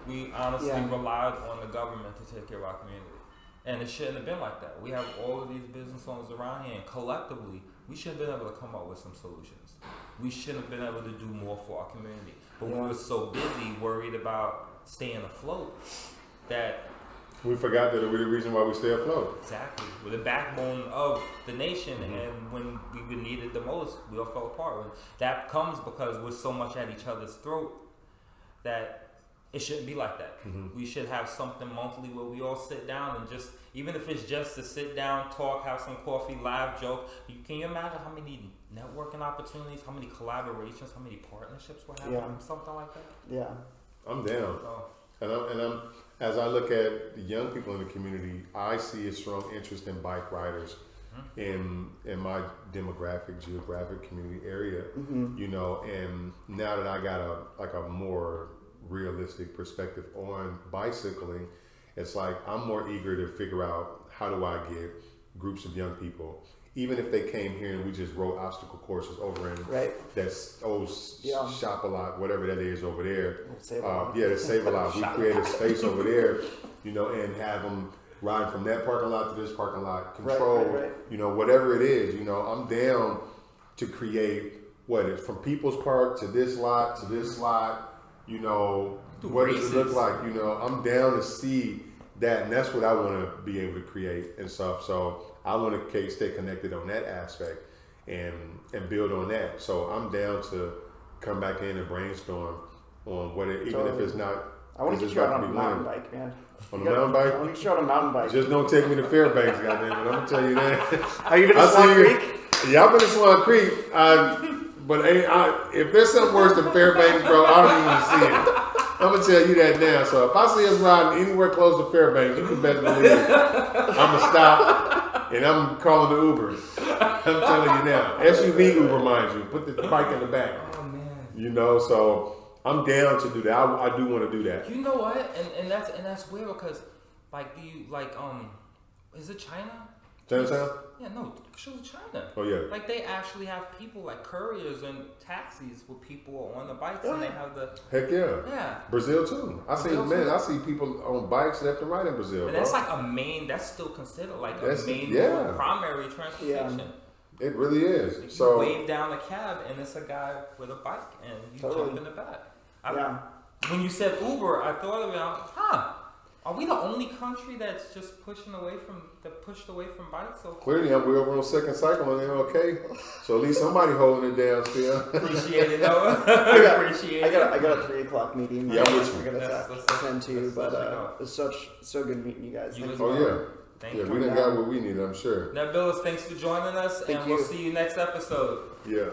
We honestly relied on the government to take care of our community. And it shouldn't have been like that. We have all of these business owners around here, and collectively, we should have been able to come up with some solutions. We should have been able to do more for our community. But we were so busy, worried about staying afloat, that we forgot that we're the reason why we stay afloat. Exactly. We're the backbone of the nation, and when we were needed the most, we all fell apart. And that comes because we're so much at each other's throat that it shouldn't be like that. We should have something monthly where we all sit down and just, even if it's just to sit down, talk, have some coffee, laugh, joke. Can you imagine how many networking opportunities, how many collaborations, how many partnerships we're having, something like that? Yeah. I'm down. And I'm as I look at the young people in the community, I see a strong interest in bike riders in my demographic, geographic community area. And now that I got a more realistic perspective on bicycling, it's I'm more eager to figure out how do I get groups of young people, even if they came here and we just rode obstacle courses over in that's Shop a Lot, whatever that is over there. That's Save a Lot. We create a space over there, and have them riding from that parking lot to this parking lot, control, whatever it is. I'm down to create from People's Park to this lot to this lot. What does it look like? I'm down to see that, and that's what I want to be able to create and stuff. So I want to stay connected on that aspect and build on that. So I'm down to come back in and brainstorm on even if it's not. I want to get you out on a mountain bike, man. On a mountain bike? I want to get you out on a mountain bike. Just don't take me to Fairbanks, goddamn it. I'm gonna tell you that. Are you been to Swan Creek? Yeah, I've been to Swan Creek. But if there's something worse than Fairbanks, bro, I don't even see it. I'm gonna tell you that now. So if I see us riding anywhere close to Fairbanks, you can best believe it. I'm gonna stop and I'm calling the Uber. I'm telling you now. SUV Uber, mind you. Put the bike in the back. Oh man. So I'm down to do that. I do want to do that. You know what? And that's weird because like do you like is it China? Chinatown? Yeah, no, show China. Oh yeah. Like they actually have people like couriers and taxis with people on the bikes and they have the Heck yeah. yeah. Brazil too. I see people on bikes left and right in Brazil. And that's like that's still considered like a main primary transportation. Yeah. It really is. Like So you wave down a cab and it's a guy with a bike and you jump in the back. When you said Uber, I thought about, are we the only country that's just pushed away from bikes? So clearly, we're over on second cycle and they're okay. So at least somebody holding it down still. Appreciate it, Noah. Appreciate it. I got a 3:00 meeting. Yeah, we're gonna attend to, but it's so good meeting you guys. Thank you. Thank you. We done got what we needed, I'm sure. Now, Billis, thanks for joining us, and we'll see you next episode. Yeah.